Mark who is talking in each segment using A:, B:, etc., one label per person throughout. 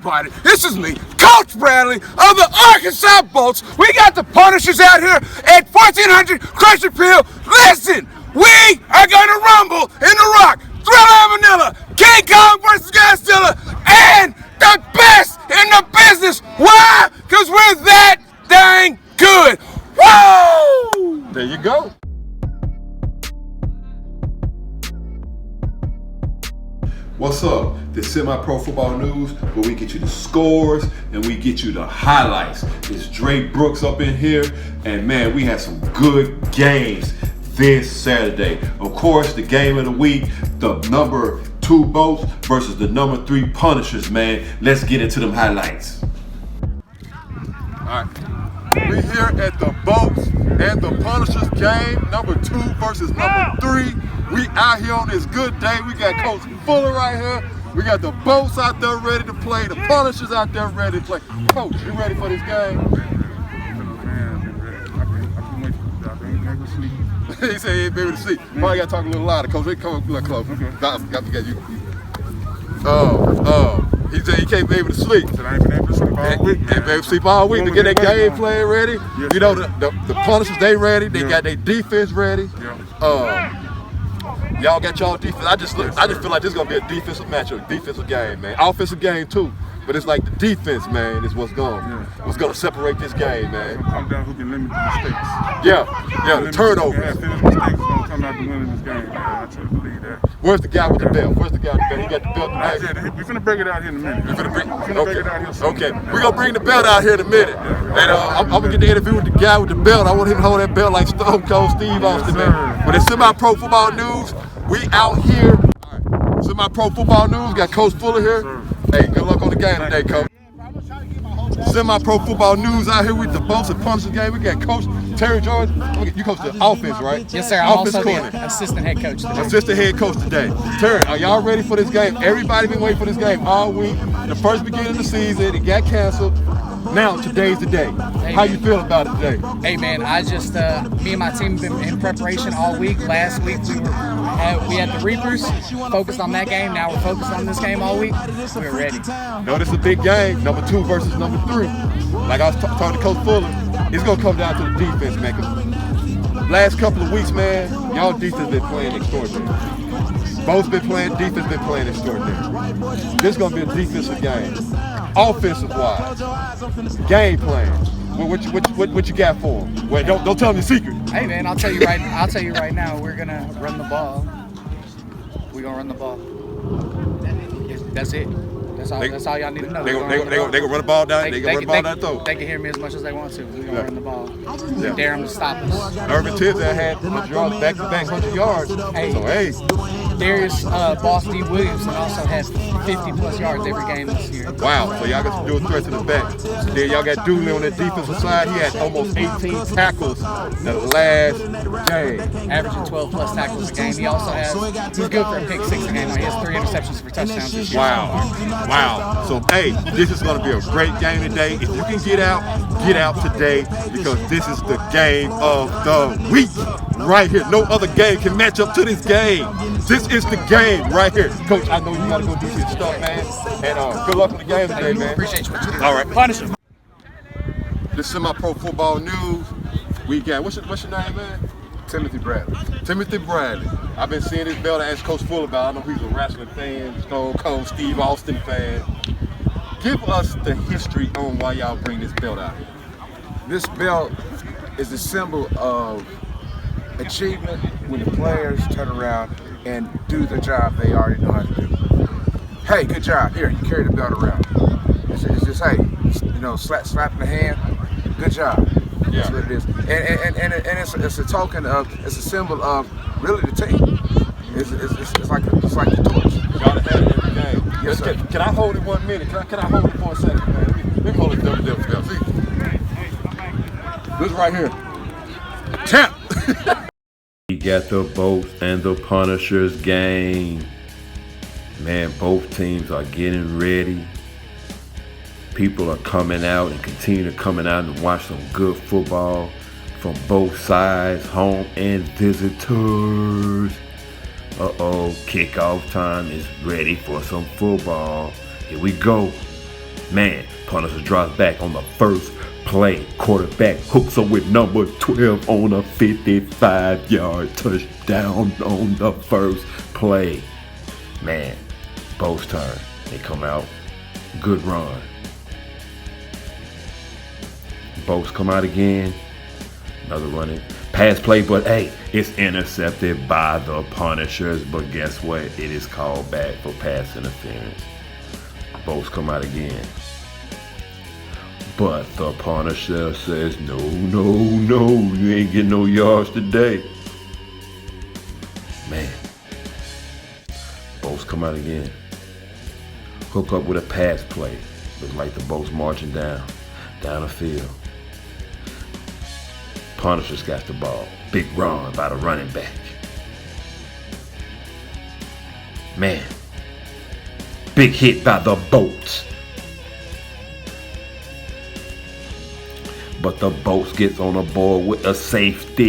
A: everybody. This is me, Coach Bradley of the Arkansas Bolts. We got the Punishers out here at 1400 Crusher Field. Listen, we are going to rumble in the Rock, Thriller and Vanilla, King Kong versus Godzilla, and the best in the business. Why? Because we're that dang good. Woo!
B: There you go. What's up? This Semi-Pro Football News, where we get you the scores and we get you the highlights. It's Dre Brooks up in here, and man, we had some good games this Saturday. Of course, the game of the week, the number 2 Bolts versus the number 3 Punishers, man. Let's get into them highlights. All right. We here at the Bolts and the Punishers game, number 2 versus number 3. We out here on this good day. We got Coach Fuller right here. We got the Bolts out there ready to play. The Punishers out there ready to play. Coach, you ready for this game? He said he ain't able to sleep. Probably got to talk a little louder. Coach, come a little close. Got you. He said he can't be able to sleep.
C: I ain't been able to sleep all week.
B: Ain't been able to sleep all week to get their game plan ready.
C: Yes,
B: you know, the Punishers, they ready. They got their defense ready. Y'all got y'all defense. I just feel like this is gonna be a defensive matchup, defensive game, man. Offensive game too, but it's like the defense, man, is what's gonna separate this game, man.
C: Come down who can limit the mistakes.
B: Yeah, the turnovers.
C: Finish mistakes is gonna come out to winning this game, man. I truly believe that.
B: Where's the guy with the belt? He got the belt
C: I
B: tonight.
C: said, we're finna break it out here in a minute.
B: Break it out
C: here soon.
B: Okay, we're gonna bring the belt out here in a minute. And I'm gonna get the interview with the guy with the belt. I want him to hold that belt like Stone Cold Steve Austin, man. But it's Semi-Pro Football News. We out here. All right. Semi-Pro Football News. Got Coach Fuller here. Hey, good luck on the game today, Coach. Semi-Pro Football News out here with the Bolts and Punishers game. We got Coach Terry George. You coach the offense, right?
D: Yes, sir. I'm also the assistant head coach today.
B: Assistant head coach today. Terry, are y'all ready for this game? Everybody been waiting for this game all week. The first beginning of the season, it got canceled. Now, today's the day. How you feel about it today?
D: Hey, man, I just, me and my team have been in preparation all week. Last week, we had the Reapers, focused on that game. Now we're focused on this game all week. We're ready.
B: No, this is a big game, number 2 versus number 3. Like I was talking to Coach Fuller, it's going to come down to the defense, man. Cause last couple of weeks, man, y'all defense been playing extraordinary. Both been playing, defense been playing extraordinary. This is going to be a defensive game. Offensive-wise, game plan. What you got for them? Wait, don't tell them your secret.
D: Hey, man, I'll tell you right now. We're gonna run the ball. We're gonna run the ball. That's it. That's all y'all need to know.
B: They gonna run the ball down. They gonna run the ball down the throat.
D: They can hear me as much as they want to. We're gonna run the ball. Dare them to stop us.
B: Irvin Tibbs had 100 yards, back-to-back 100 yards.
D: Hey. Darius Boss D. Williamson also has 50-plus yards every game this year.
B: Wow, so y'all got some dual threats in the back. Then y'all got Dooley on that defensive side. He had almost 18 tackles the last game.
D: Averaging 12-plus tackles a game. He also he's good for a pick 6 a game. He has 3 interceptions for touchdowns this year.
B: Wow. So, hey, this is going to be a great game today. If you can get out today, because this is the game of the week right here. No other game can match up to this game. This is the game right here. Coach, I know you got to go do your stuff, man. And good luck with the game today, man.
D: Appreciate you. What you do.
B: All right.
D: Punish him.
B: This is Semi-Pro Football News. We got, what's your name, man?
A: Timothy Bradley.
B: Timothy Bradley. I've been seeing this belt. I asked Coach Fuller about. I know he's a wrestling fan, Stone Cold Steve Austin fan. Give us the history on why y'all bring this belt out here.
A: This belt is a symbol of achievement when the players turn around and do the job they already know how to do. Hey, good job. Here, you carry the belt around. It's just, hey, slap in the hand. Good job.
B: Yeah.
A: That's what it is. And it's a token of, it's a symbol of really the team. It's like the torch.
B: You gotta have it every game.
A: Yes, sir.
B: Can I hold it 1 minute? Can I hold it for a second, man? Let me hold it double. See? This right here. Champ!
E: We got the Bolts and the Punishers game. Man, both teams are getting ready. People are coming out and continue to coming out and watch some good football from both sides, home and visitors. Kickoff time is ready for some football. Here we go. Man, Punishers drops back on the first play. Quarterback hooks up with number 12 on a 55-yard touchdown on the first play. Man, Bo's turn. They come out. Good run. Bo's come out again. Another running pass play, but hey, it's intercepted by the Punishers. But guess what? It is called back for pass interference. Bo's come out again. But the Punisher says, no, you ain't getting no yards today. Man. Bo's come out again. Hook up with a pass play. Looks like the Bo's marching down the field. Punisher's got the ball. Big run by the running back. Man. Big hit by the Bolts. But the Bolts gets on the board with a safety.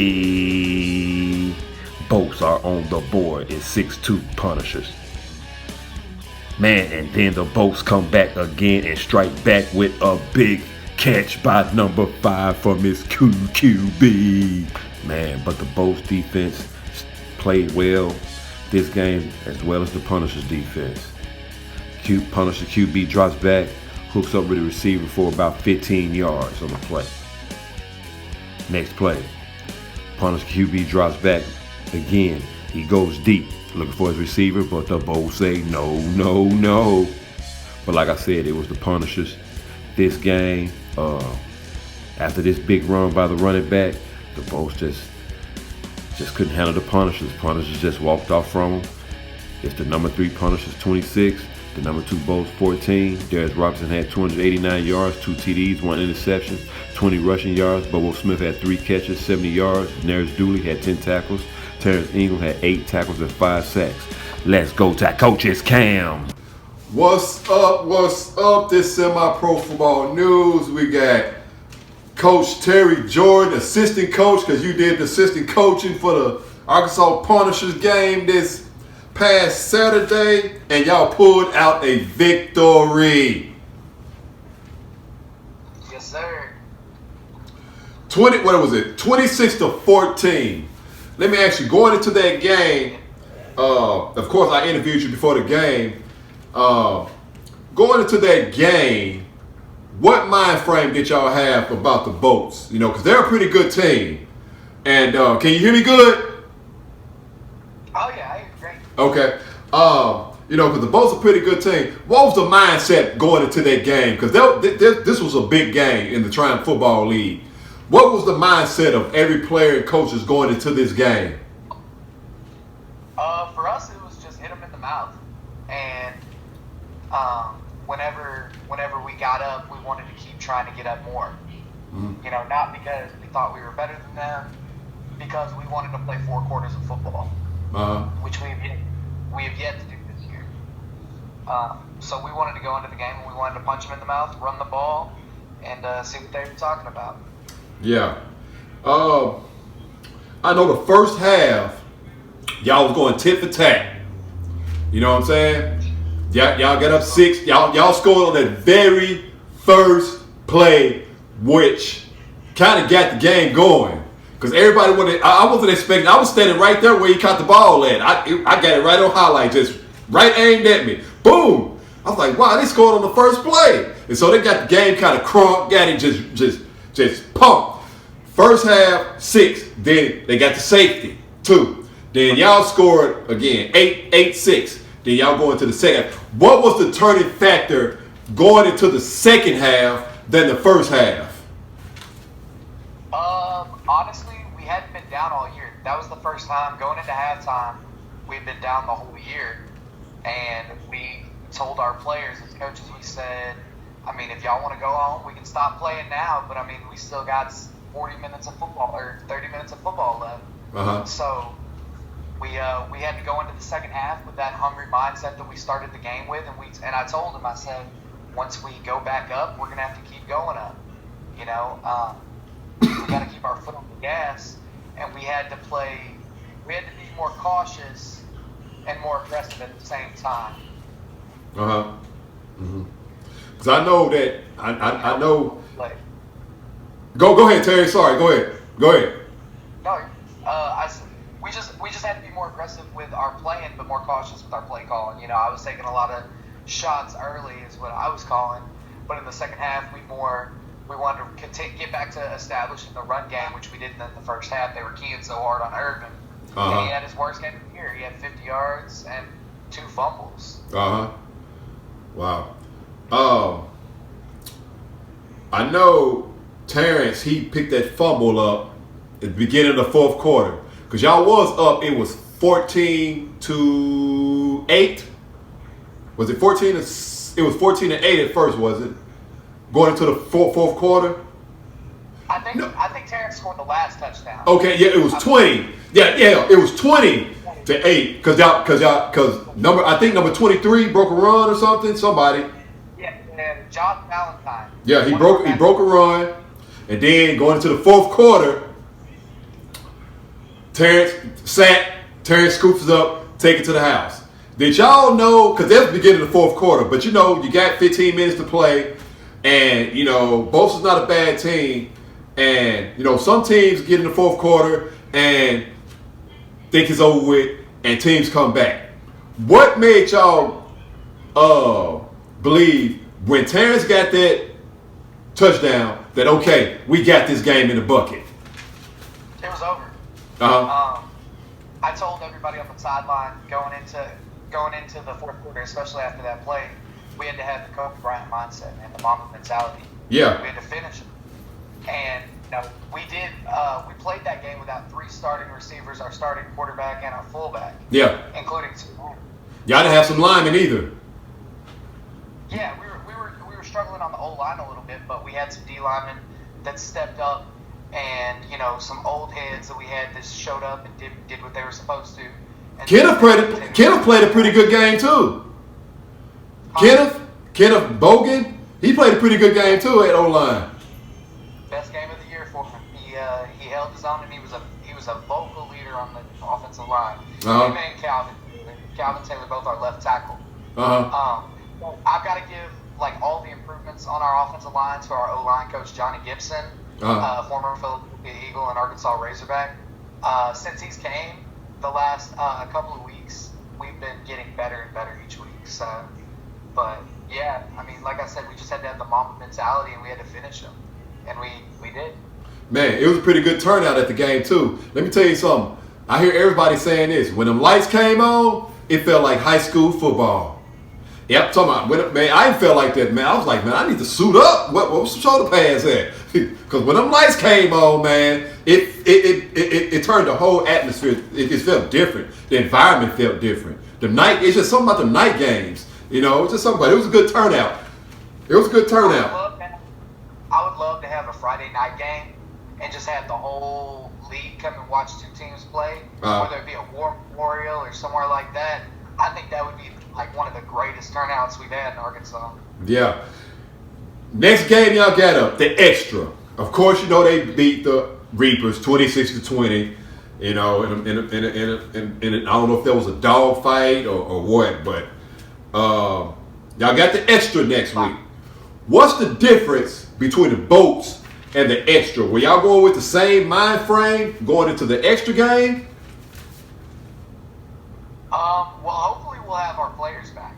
E: Bolts are on the board. It's 6-2 Punishers. Man, and then the Bolts come back again and strike back with a big catch by number 5 from his QB. Man, but the Bolts defense played well this game as well as the Punishers defense. Punisher QB drops back, hooks up with the receiver for about 15 yards on the play. Next play, Punisher QB drops back again. He goes deep, looking for his receiver, but the Bolts say no. But like I said, it was the Punishers. This game, after this big run by the running back, the Bolts just couldn't handle the Punishers. Punishers just walked off from them. It's the number 3 Punishers 26, the number 2 Bolts 14. Darius Robinson had 289 yards, 2 TDs, 1 interception, 20 rushing yards. Bobo Smith had 3 catches, 70 yards. Neris Dooley had 10 tackles. Terrence Ingram had 8 tackles and 5 sacks. Let's go to Coach's Cam.
B: What's up? This Semi-Pro Football News. We got Coach Terry Jordan, assistant coach, because you did the assistant coaching for the Arkansas Punishers game this past Saturday, and y'all pulled out a victory.
D: Yes, sir.
B: 26-14. Let me ask you, going into that game, of course I interviewed you before the game. Going into that game, what mind frame did y'all have about the Bolts? You know, because they're a pretty good team. And can you hear me good?
D: Oh yeah, I hear you great.
B: Okay. You know, because the Bolts are a pretty good team. What was the mindset going into that game? Because this was a big game in the Triumph Football League. What was the mindset of every player and coaches going into this game?
D: For us, it was just hit them in the mouth. And whenever we got up, we wanted to keep trying to get up more. Mm-hmm. You know, not because we thought we were better than them, because we wanted to play 4 quarters of football, which we have yet to do this year. So we wanted to go into the game and we wanted to punch them in the mouth, run the ball, and see what they were talking about.
B: Yeah. I know the first half, y'all was going tit for tat. You know what I'm saying? Y'all got up 6. Y'all scored on that very first play, which kind of got the game going. Because everybody wanted, I wasn't expecting, I was standing right there where he caught the ball at. I got it right on highlight, just right aimed at me. Boom! I was like, wow, they scored on the first play. And so they got the game kind of crunk, got it just pumped. First half, 6. Then they got the safety, 2. Then y'all scored again, 8-6. Then y'all go into the second. What was the turning factor going into the second half than the first half?
D: Honestly, we hadn't been down all year. That was the first time going into halftime. We'd been down the whole year, and we told our players as coaches, we said, I mean, if y'all want to go home, we can stop playing now. But I mean, we still got 40 minutes of football or 30 minutes of football left. So we had to go into the second half with that hungry mindset that we started the game with, and I told them, I said, once we go back up, we're gonna have to keep going up. You know, we got to keep our foot on the gas, and we had to be more cautious and more aggressive at the same time.
B: Because I know that I know.
D: Like,
B: Go ahead, Terry. Sorry, go ahead.
D: no, we just had to be more aggressive with our playing, but more cautious with our play calling. You know, I was taking a lot of shots early, is what I was calling, but in the second half, we wanted to get back to establishing the run game, which we didn't in the first half. They were keying so hard on Irvin. And he had his worst game of the year. He had 50 yards and 2 fumbles.
B: Wow. I know Terrence, he picked that fumble up at the beginning of the fourth quarter. Because y'all was up, it was 14-8. Was it 14? It was 14-8 at first, was it? Going into the fourth quarter?
D: I think Terrence scored the last touchdown.
B: Okay, yeah, it was 20. Yeah, it was 20-8. Because I think number 23 broke a run or something. Somebody.
D: Yeah, Josh Valentine.
B: Yeah, he broke a run, and then going into the fourth quarter, Terrence scoops it up, take it to the house. Did y'all know? Because that's the beginning of the fourth quarter, but you know you got 15 minutes to play, and you know Bosa's not a bad team, and you know some teams get in the fourth quarter and think it's over with, and teams come back. What made y'all believe when Terrence got that touchdown that okay, we got this game in the bucket?
D: It was over. I told everybody on the sideline going into the fourth quarter, especially after that play, we had to have the Kobe Bryant mindset and the Mamba mentality.
B: Yeah.
D: We had to finish it. And you know, we did. We played that game without 3 starting receivers, our starting quarterback, and our fullback.
B: Yeah.
D: Including 2.
B: Y'all didn't have some linemen either.
D: Yeah, we were struggling on the O-line a little bit, but we had some D linemen that stepped up, and you know some old heads that we had that showed up and did what they were supposed to. And
B: Kenneth played a pretty good game too. Kenneth Bogan, he played a pretty good game too at O-line.
D: Best game of the year for him. He held his own, and he was a vocal leader on the offensive line. Him and Calvin Taylor, both our left tackle. I've got to give like all the improvements on our offensive line to our O-line coach Johnny Gibson, former Philadelphia Eagle and Arkansas Razorback. Since he's came, the last couple of weeks, we've been getting better and better each week. So, but yeah, I mean, like I said, we just had to have the Mamba mentality, and we had to finish them, and we did.
B: Man, it was a pretty good turnout at the game too. Let me tell you something. I hear everybody saying this. When them lights came on, it felt like high school football. Yep, talking about, man, I didn't feel like that, man. I was like, man, I need to suit up. What was some shoulder pads at? Because when them lights came on, man, it turned the whole atmosphere. It just felt different. The environment felt different. It's just something about the night games. You know, it's just something about it. It was a good turnout. It was a good turnout.
D: I would love to have a Friday night game and just have the whole league come and watch 2 teams play, whether it be a War Memorial or somewhere like that. I think that would be like one of the greatest turnouts we've had in Arkansas.
B: Yeah. Next game y'all got up, the extra. Of course, you know they beat the Reapers 26-20. You know, and I don't know if there was a dog fight or what, but y'all got the extra next week. What's the difference between the boats and the extra? Were y'all going with the same mind frame going into the extra game?
D: Well, hopefully we'll have our players back.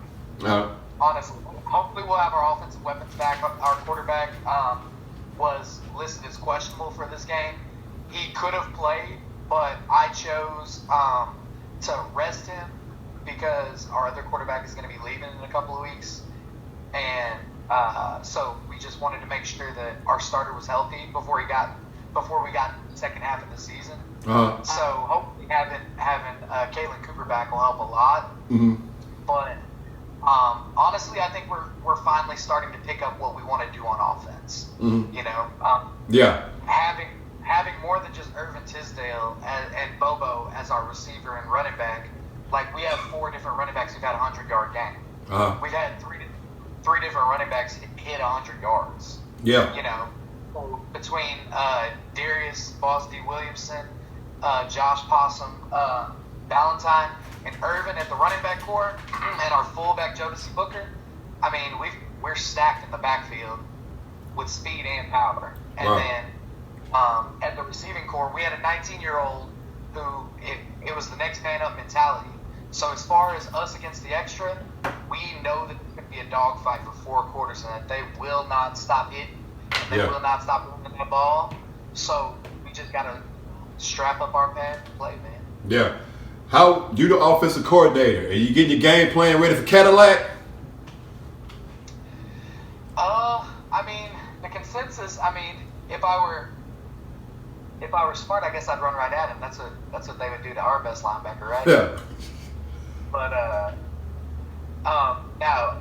D: Honestly, hopefully we'll have our offensive weapons back. Our quarterback was listed as questionable for this game. He could have played, but I chose to rest him because our other quarterback is going to be leaving in a couple of weeks, and so we just wanted to make sure that our starter was healthy before we got the second half of the season. So hopefully having Kalen Cooper back will help a lot.
B: Mm-hmm.
D: But honestly, I think we're finally starting to pick up what we want to do on offense.
B: Mm-hmm.
D: You know, having more than just Irvin Tisdale and Bobo as our receiver and running back. Like we have 4 different running backs who've had a 100-yard game. We've had three different running backs hit 100 yards.
B: Yeah.
D: You know, between Darius Bosdy Williamson, Josh Possum, Valentine, and Irvin at the running back core, and our fullback Jodeci Booker. I mean, we're stacked in the backfield with speed and power. And
B: Wow.
D: then at the receiving core, we had a 19-year-old who it was the next man up mentality. So as far as us against the extra, we know that it's going to be a dogfight for 4 quarters and that they will not stop hitting and they will not stop running the ball. So we just got to strap up our pad and play, man.
B: Yeah. How you the offensive coordinator and you getting your game plan ready for Cadillac?
D: I mean, the consensus. I mean, if I were smart, I guess I'd run right at him. That's what they would do to our best linebacker, right?
B: Yeah.
D: But no.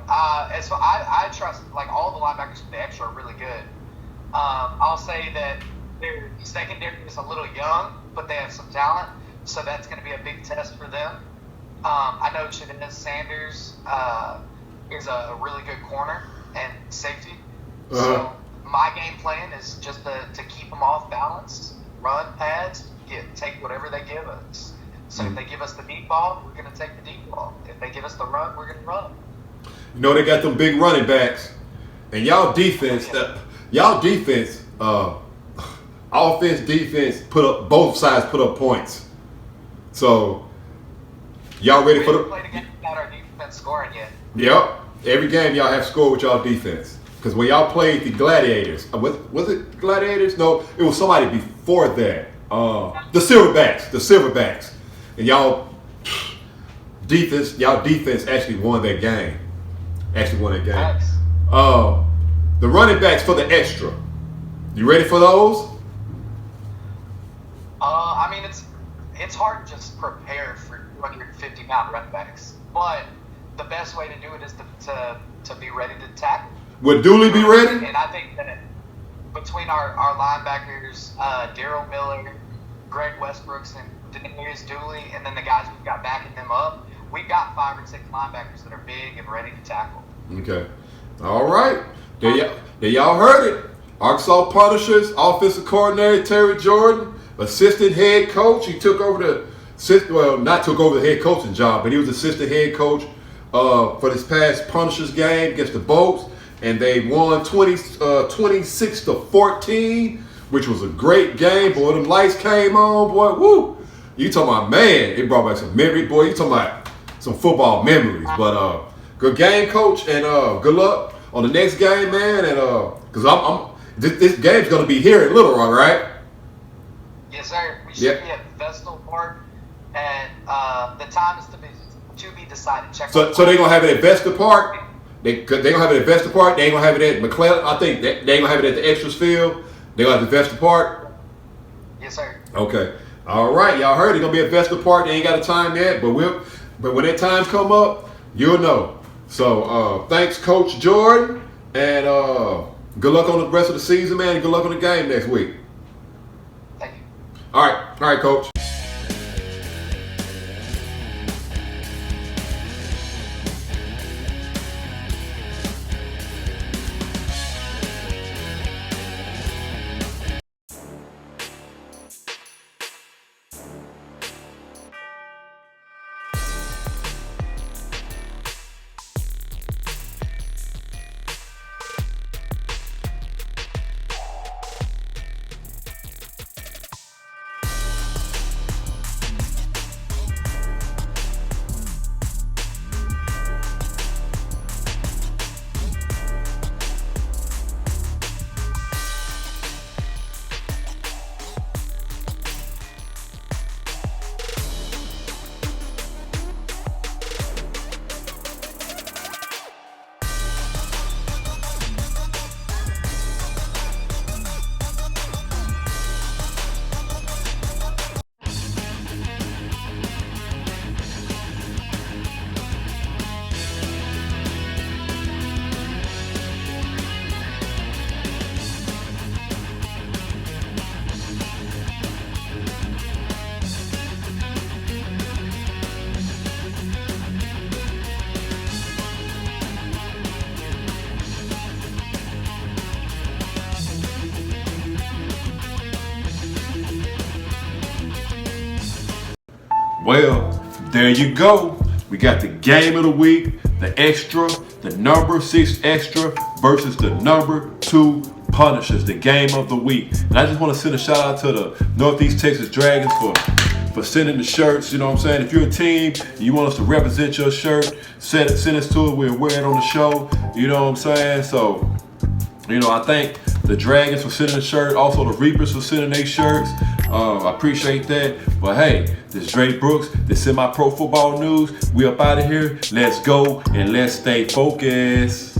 D: As far, I trust like all the linebackers for the extra are really good. I'll say that their secondary is a little young, but they have some talent, so that's going to be a big test for them. I know Chavez Sanders is a really good corner and safety. So my game plan is just to keep them off balance, run pads, take whatever they give us. So if they give us the deep ball, we're going to take the deep ball. If they give us the run, we're going to run.
B: You know they got them big running backs, and y'all defense, offense, defense both sides put up points. So y'all ready for the?
D: We haven't played a game without our defense scoring yet.
B: Yep. Every game y'all have scored with y'all defense. Because when y'all played the Gladiators, was it Gladiators? No, it was somebody before that. The Silverbacks. And y'all defense actually won that game.
D: Nice.
B: The running backs for the extra. You ready for those?
D: I mean, it's hard to just prepare for 250-pound running backs. But the best way to do it is to be ready to tackle.
B: Would Dooley be ready?
D: And I think that between our linebackers, Daryl Miller, Greg Westbrooks, and Denarius Dooley, and then the guys we've got backing them up, we've got 5 or 6 linebackers that are big and ready to tackle.
B: Okay. All right. There y'all heard it. Arkansas Punishers, offensive coordinator Terry Jordan, assistant head coach. He took over not took over the head coaching job, but he was assistant head coach for this past Punishers game against the Bolts. And they won 26-14, which was a great game. Boy, them lights came on, boy. Woo! You talking about, man, it brought back some memory, boy. You talking about some football memories. But good game, coach, and good luck on the next game, man. And because this game's gonna be here at Little Rock, right?
D: Yes, sir. We should be at Vestal Park, and the time is to be decided.
B: So they're gonna have it at Vesta Park. They gonna have it at Vesta Park. They ain't gonna have it at McClellan. I think they ain't gonna have it at the Extras Field. They gonna have it at Vesta Park.
D: Yes, sir.
B: Okay. All right. Y'all heard it. Gonna be at Vesta Park. They ain't got a time yet, but when that time come up, you'll know. So thanks, Coach Jordan, and good luck on the rest of the season, man. And good luck on the game next week.
D: Thank you.
B: All right, Coach. Well, there you go. We got the game of the week, the extra, The number 6 extra versus the number 2 Punishers, the game of the week. And I just want to send a shout out to the Northeast Texas Dragons for sending the shirts. You know what I'm saying? If you're a team and you want us to represent your shirt, send us to it. We'll wear it on the show. You know what I'm saying? So, you know, I thank the Dragons for sending the shirt. Also, the Reapers for sending their shirts. I appreciate that. But hey, this is Dre Brooks. This is my pro football news. We up out of here. Let's go and let's stay focused.